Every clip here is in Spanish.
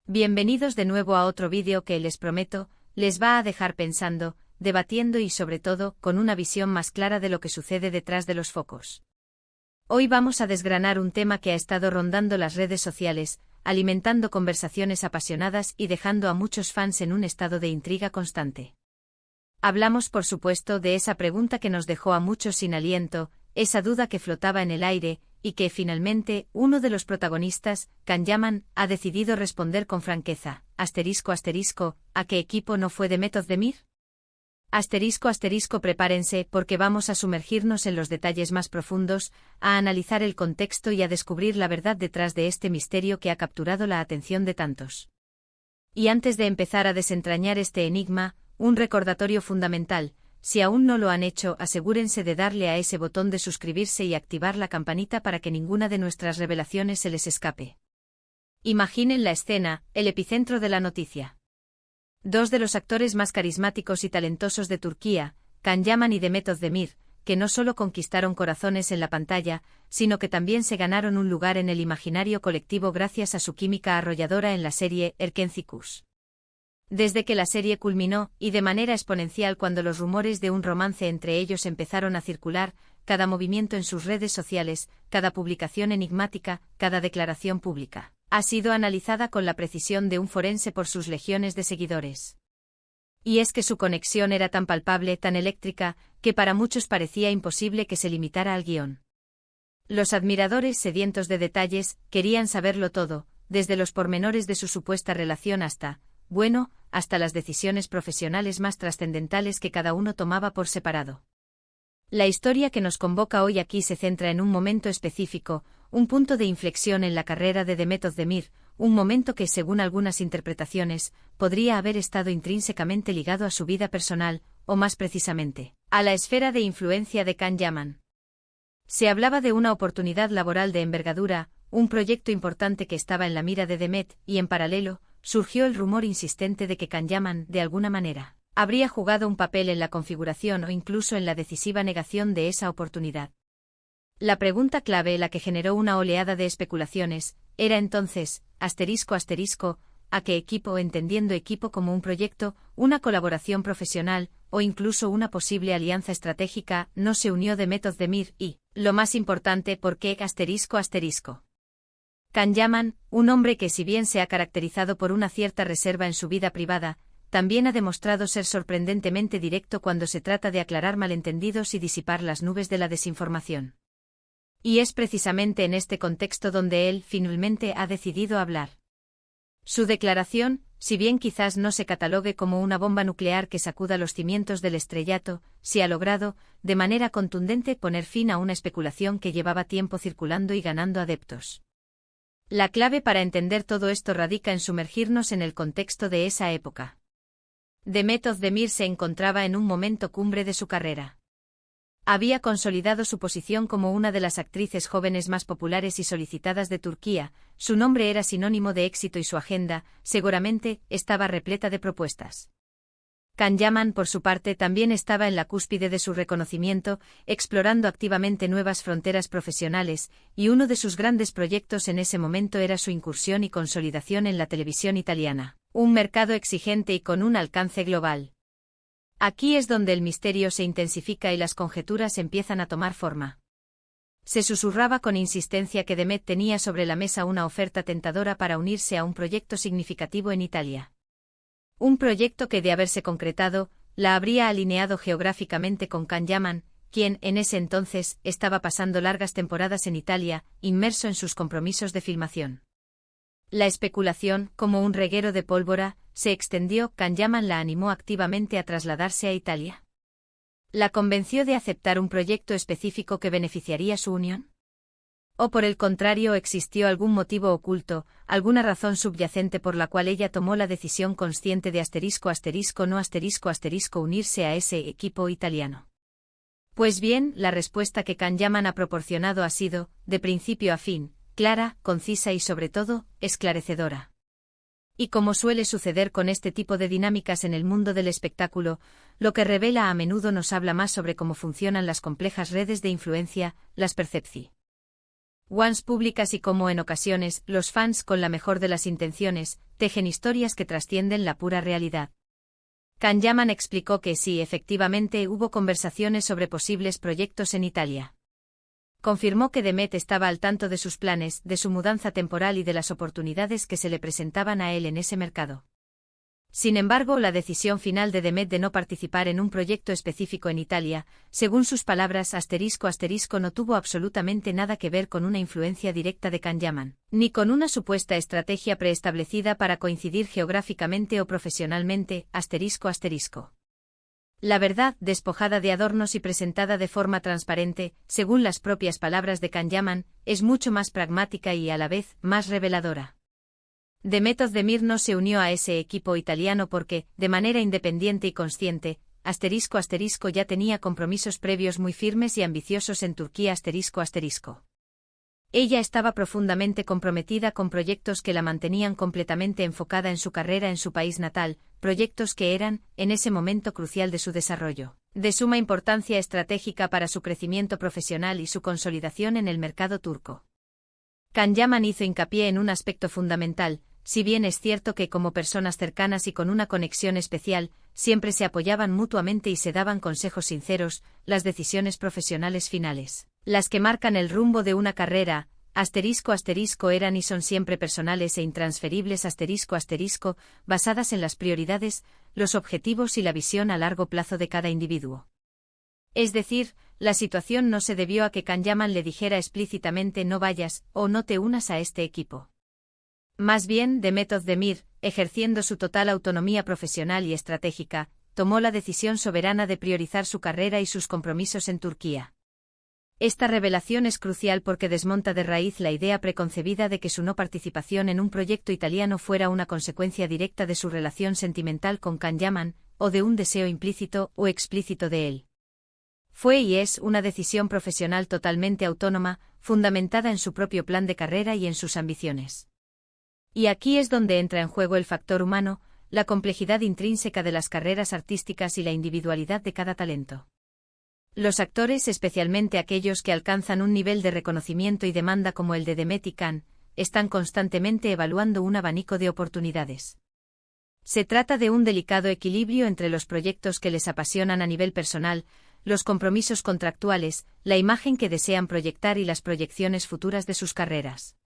Bienvenidos de nuevo a otro vídeo que les prometo, les va a dejar pensando, debatiendo y sobre todo, con una visión más clara de lo que sucede detrás de los focos. Hoy vamos a desgranar un tema que ha estado rondando las redes sociales, alimentando conversaciones apasionadas y dejando a muchos fans en un estado de intriga constante. Hablamos por supuesto de esa pregunta que nos dejó a muchos sin aliento, esa duda que flotaba en el aire, y que finalmente uno de los protagonistas, Can Yaman, ha decidido responder con franqueza, ***, ¿a qué equipo no fue Demet Özdemir? ***, prepárense porque vamos a sumergirnos en los detalles más profundos, a analizar el contexto y a descubrir la verdad detrás de este misterio que ha capturado la atención de tantos. Y antes de empezar a desentrañar este enigma, un recordatorio fundamental. Si aún no lo han hecho, asegúrense de darle a ese botón de suscribirse y activar la campanita para que ninguna de nuestras revelaciones se les escape. Imaginen la escena, el epicentro de la noticia. Dos de los actores más carismáticos y talentosos de Turquía, Can Yaman y Demet Özdemir, que no solo conquistaron corazones en la pantalla, sino que también se ganaron un lugar en el imaginario colectivo gracias a su química arrolladora en la serie Erkenci. Desde que la serie culminó, y de manera exponencial cuando los rumores de un romance entre ellos empezaron a circular, cada movimiento en sus redes sociales, cada publicación enigmática, cada declaración pública, ha sido analizada con la precisión de un forense por sus legiones de seguidores. Y es que su conexión era tan palpable, tan eléctrica, que para muchos parecía imposible que se limitara al guión. Los admiradores sedientos de detalles querían saberlo todo, desde los pormenores de su supuesta relación hasta las decisiones profesionales más trascendentales que cada uno tomaba por separado. La historia que nos convoca hoy aquí se centra en un momento específico, un punto de inflexión en la carrera de Demet Özdemir, un momento que, según algunas interpretaciones, podría haber estado intrínsecamente ligado a su vida personal, o más precisamente, a la esfera de influencia de Can Yaman. Se hablaba de una oportunidad laboral de envergadura, un proyecto importante que estaba en la mira de Demet, y en paralelo, surgió el rumor insistente de que Can Yaman, de alguna manera, habría jugado un papel en la configuración o incluso en la decisiva negación de esa oportunidad. La pregunta clave, la que generó una oleada de especulaciones, era entonces, ¿a qué equipo? Entendiendo equipo como un proyecto, una colaboración profesional, o incluso una posible alianza estratégica, no se unió Demet Özdemir y, lo más importante, ¿por qué? Can Yaman, un hombre que si bien se ha caracterizado por una cierta reserva en su vida privada, también ha demostrado ser sorprendentemente directo cuando se trata de aclarar malentendidos y disipar las nubes de la desinformación. Y es precisamente en este contexto donde él finalmente ha decidido hablar. Su declaración, si bien quizás no se catalogue como una bomba nuclear que sacuda los cimientos del estrellato, sí ha logrado, de manera contundente, poner fin a una especulación que llevaba tiempo circulando y ganando adeptos. La clave para entender todo esto radica en sumergirnos en el contexto de esa época. Demet Özdemir se encontraba en un momento cumbre de su carrera. Había consolidado su posición como una de las actrices jóvenes más populares y solicitadas de Turquía, su nombre era sinónimo de éxito y su agenda, seguramente, estaba repleta de propuestas. Can Yaman, por su parte, también estaba en la cúspide de su reconocimiento, explorando activamente nuevas fronteras profesionales, y uno de sus grandes proyectos en ese momento era su incursión y consolidación en la televisión italiana, un mercado exigente y con un alcance global. Aquí es donde el misterio se intensifica y las conjeturas empiezan a tomar forma. Se susurraba con insistencia que Demet tenía sobre la mesa una oferta tentadora para unirse a un proyecto significativo en Italia. Un proyecto que, de haberse concretado, la habría alineado geográficamente con Can Yaman, quien, en ese entonces, estaba pasando largas temporadas en Italia, inmerso en sus compromisos de filmación. La especulación, como un reguero de pólvora, se extendió. Can Yaman la animó activamente a trasladarse a Italia. ¿La convenció de aceptar un proyecto específico que beneficiaría su unión? ¿O por el contrario existió algún motivo oculto, alguna razón subyacente por la cual ella tomó la decisión consciente de unirse a ese equipo italiano? Pues bien, la respuesta que Can Yaman ha proporcionado ha sido, de principio a fin, clara, concisa y sobre todo, esclarecedora. Y como suele suceder con este tipo de dinámicas en el mundo del espectáculo, lo que revela a menudo nos habla más sobre cómo funcionan las complejas redes de influencia, las percepciones públicas y cómo en ocasiones los fans, con la mejor de las intenciones, tejen historias que trascienden la pura realidad. Kanyaman explicó que sí, efectivamente hubo conversaciones sobre posibles proyectos en Italia. Confirmó que Demet estaba al tanto de sus planes, de su mudanza temporal y de las oportunidades que se le presentaban a él en ese mercado. Sin embargo, la decisión final de Demet de no participar en un proyecto específico en Italia, según sus palabras ***, no tuvo absolutamente nada que ver con una influencia directa de Kanyaman, ni con una supuesta estrategia preestablecida para coincidir geográficamente o profesionalmente, ***. La verdad, despojada de adornos y presentada de forma transparente, según las propias palabras de Kanyaman, es mucho más pragmática y, a la vez, más reveladora. Demet Özdemir no se unió a ese equipo italiano porque, de manera independiente y consciente, ***, ya tenía compromisos previos muy firmes y ambiciosos en Turquía ***. Ella estaba profundamente comprometida con proyectos que la mantenían completamente enfocada en su carrera en su país natal, proyectos que eran, en ese momento crucial de su desarrollo, de suma importancia estratégica para su crecimiento profesional y su consolidación en el mercado turco. Kanyaman hizo hincapié en un aspecto fundamental. Si bien es cierto que como personas cercanas y con una conexión especial, siempre se apoyaban mutuamente y se daban consejos sinceros, las decisiones profesionales finales, las que marcan el rumbo de una carrera, ***, eran y son siempre personales e intransferibles ***, basadas en las prioridades, los objetivos y la visión a largo plazo de cada individuo. Es decir, la situación no se debió a que Kanyaman le dijera explícitamente no vayas o no te unas a este equipo. Más bien, Demet Özdemir, ejerciendo su total autonomía profesional y estratégica, tomó la decisión soberana de priorizar su carrera y sus compromisos en Turquía. Esta revelación es crucial porque desmonta de raíz la idea preconcebida de que su no participación en un proyecto italiano fuera una consecuencia directa de su relación sentimental con Kanyaman, o de un deseo implícito o explícito de él. Fue y es una decisión profesional totalmente autónoma, fundamentada en su propio plan de carrera y en sus ambiciones. Y aquí es donde entra en juego el factor humano, la complejidad intrínseca de las carreras artísticas y la individualidad de cada talento. Los actores, especialmente aquellos que alcanzan un nivel de reconocimiento y demanda como el de Demet y Kan, están constantemente evaluando un abanico de oportunidades. Se trata de un delicado equilibrio entre los proyectos que les apasionan a nivel personal, los compromisos contractuales, la imagen que desean proyectar y las proyecciones futuras de sus carreras.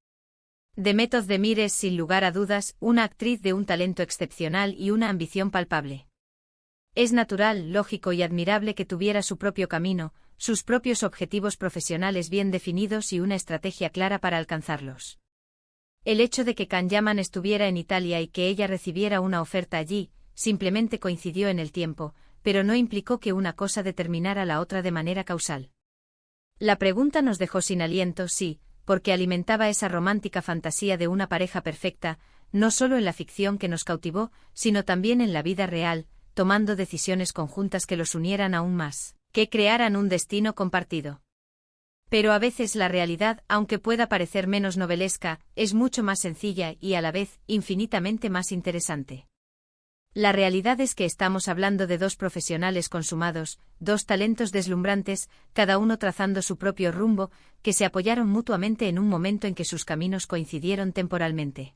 Demet Özdemir es, sin lugar a dudas, una actriz de un talento excepcional y una ambición palpable. Es natural, lógico y admirable que tuviera su propio camino, sus propios objetivos profesionales bien definidos y una estrategia clara para alcanzarlos. El hecho de que Kanyaman estuviera en Italia y que ella recibiera una oferta allí, simplemente coincidió en el tiempo, pero no implicó que una cosa determinara la otra de manera causal. La pregunta nos dejó sin aliento, sí, porque alimentaba esa romántica fantasía de una pareja perfecta, no solo en la ficción que nos cautivó, sino también en la vida real, tomando decisiones conjuntas que los unieran aún más, que crearan un destino compartido. Pero a veces la realidad, aunque pueda parecer menos novelesca, es mucho más sencilla y a la vez, infinitamente más interesante. La realidad es que estamos hablando de dos profesionales consumados, dos talentos deslumbrantes, cada uno trazando su propio rumbo, que se apoyaron mutuamente en un momento en que sus caminos coincidieron temporalmente.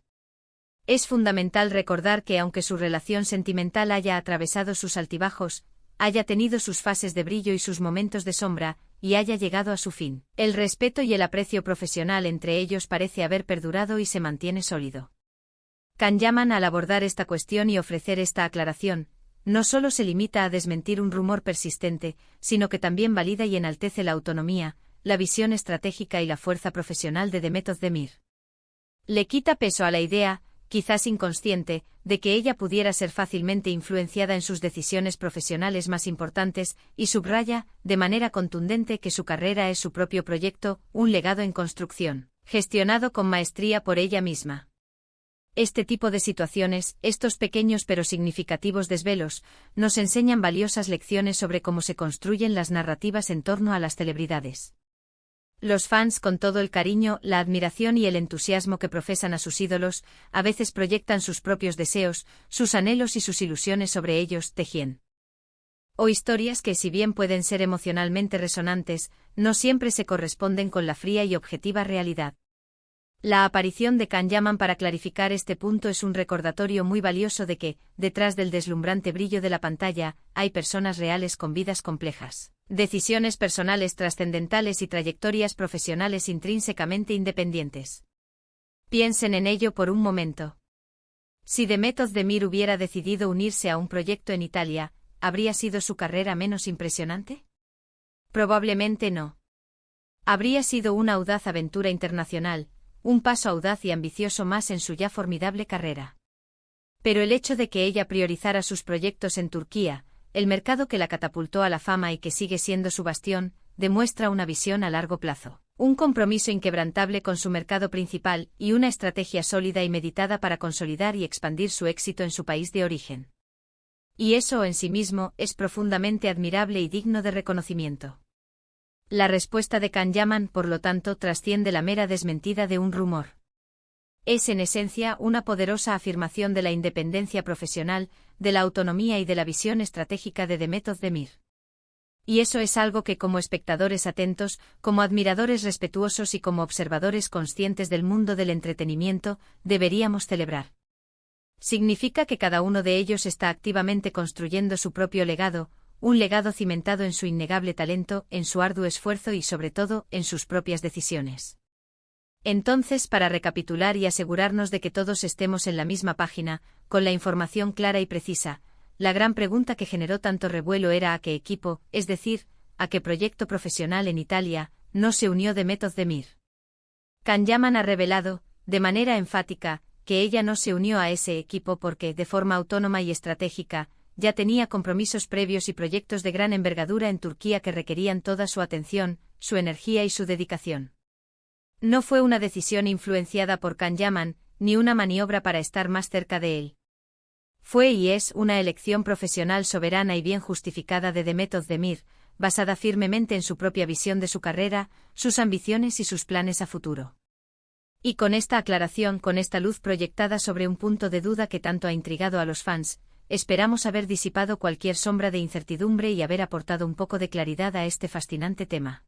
Es fundamental recordar que aunque su relación sentimental haya atravesado sus altibajos, haya tenido sus fases de brillo y sus momentos de sombra, y haya llegado a su fin, el respeto y el aprecio profesional entre ellos parece haber perdurado y se mantiene sólido. Kanyaman, al abordar esta cuestión y ofrecer esta aclaración, no solo se limita a desmentir un rumor persistente, sino que también valida y enaltece la autonomía, la visión estratégica y la fuerza profesional de Demet Özdemir. Le quita peso a la idea, quizás inconsciente, de que ella pudiera ser fácilmente influenciada en sus decisiones profesionales más importantes, y subraya, de manera contundente, que su carrera es su propio proyecto, un legado en construcción, gestionado con maestría por ella misma. Este tipo de situaciones, estos pequeños pero significativos desvelos, nos enseñan valiosas lecciones sobre cómo se construyen las narrativas en torno a las celebridades. Los fans, con todo el cariño, la admiración y el entusiasmo que profesan a sus ídolos, a veces proyectan sus propios deseos, sus anhelos y sus ilusiones sobre ellos, tejiendo o historias que, si bien pueden ser emocionalmente resonantes, no siempre se corresponden con la fría y objetiva realidad. La aparición de Kanyaman para clarificar este punto es un recordatorio muy valioso de que, detrás del deslumbrante brillo de la pantalla, hay personas reales con vidas complejas, decisiones personales trascendentales y trayectorias profesionales intrínsecamente independientes. Piensen en ello por un momento. Si Demet Özdemir hubiera decidido unirse a un proyecto en Italia, ¿habría sido su carrera menos impresionante? Probablemente no. Habría sido una audaz aventura internacional, un paso audaz y ambicioso más en su ya formidable carrera. Pero el hecho de que ella priorizara sus proyectos en Turquía, el mercado que la catapultó a la fama y que sigue siendo su bastión, demuestra una visión a largo plazo, un compromiso inquebrantable con su mercado principal y una estrategia sólida y meditada para consolidar y expandir su éxito en su país de origen. Y eso en sí mismo es profundamente admirable y digno de reconocimiento. La respuesta de Kanyaman, por lo tanto, trasciende la mera desmentida de un rumor. Es en esencia una poderosa afirmación de la independencia profesional, de la autonomía y de la visión estratégica de Demet Özdemir. Y eso es algo que como espectadores atentos, como admiradores respetuosos y como observadores conscientes del mundo del entretenimiento, deberíamos celebrar. Significa que cada uno de ellos está activamente construyendo su propio legado, un legado cimentado en su innegable talento, en su arduo esfuerzo y sobre todo, en sus propias decisiones. Entonces, para recapitular y asegurarnos de que todos estemos en la misma página, con la información clara y precisa, la gran pregunta que generó tanto revuelo era a qué equipo, es decir, a qué proyecto profesional en Italia, no se unió Demet Özdemir. Kanyaman ha revelado, de manera enfática, que ella no se unió a ese equipo porque, de forma autónoma y estratégica, ya tenía compromisos previos y proyectos de gran envergadura en Turquía que requerían toda su atención, su energía y su dedicación. No fue una decisión influenciada por Kanyaman, ni una maniobra para estar más cerca de él. Fue y es una elección profesional soberana y bien justificada de Demet Özdemir, basada firmemente en su propia visión de su carrera, sus ambiciones y sus planes a futuro. Y con esta aclaración, con esta luz proyectada sobre un punto de duda que tanto ha intrigado a los fans, esperamos haber disipado cualquier sombra de incertidumbre y haber aportado un poco de claridad a este fascinante tema.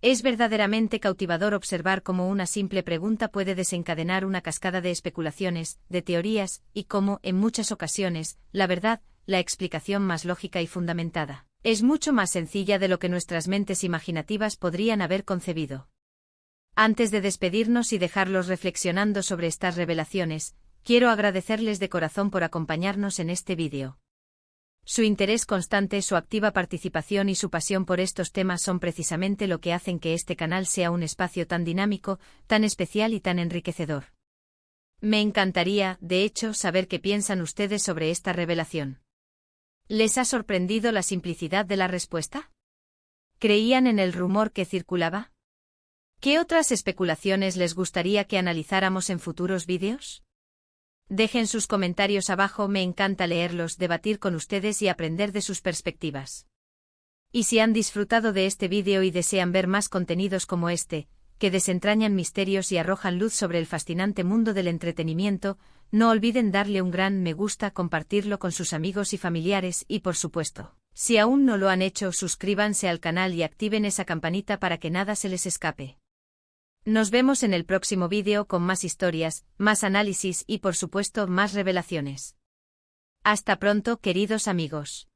Es verdaderamente cautivador observar cómo una simple pregunta puede desencadenar una cascada de especulaciones, de teorías, y cómo, en muchas ocasiones, la verdad, la explicación más lógica y fundamentada, es mucho más sencilla de lo que nuestras mentes imaginativas podrían haber concebido. Antes de despedirnos y dejarlos reflexionando sobre estas revelaciones, quiero agradecerles de corazón por acompañarnos en este vídeo. Su interés constante, su activa participación y su pasión por estos temas son precisamente lo que hacen que este canal sea un espacio tan dinámico, tan especial y tan enriquecedor. Me encantaría, de hecho, saber qué piensan ustedes sobre esta revelación. ¿Les ha sorprendido la simplicidad de la respuesta? ¿Creían en el rumor que circulaba? ¿Qué otras especulaciones les gustaría que analizáramos en futuros vídeos? Dejen sus comentarios abajo, me encanta leerlos, debatir con ustedes y aprender de sus perspectivas. Y si han disfrutado de este vídeo y desean ver más contenidos como este, que desentrañan misterios y arrojan luz sobre el fascinante mundo del entretenimiento, no olviden darle un gran me gusta, compartirlo con sus amigos y familiares y, por supuesto, si aún no lo han hecho, suscríbanse al canal y activen esa campanita para que nada se les escape. Nos vemos en el próximo vídeo con más historias, más análisis y por supuesto más revelaciones. Hasta pronto, queridos amigos.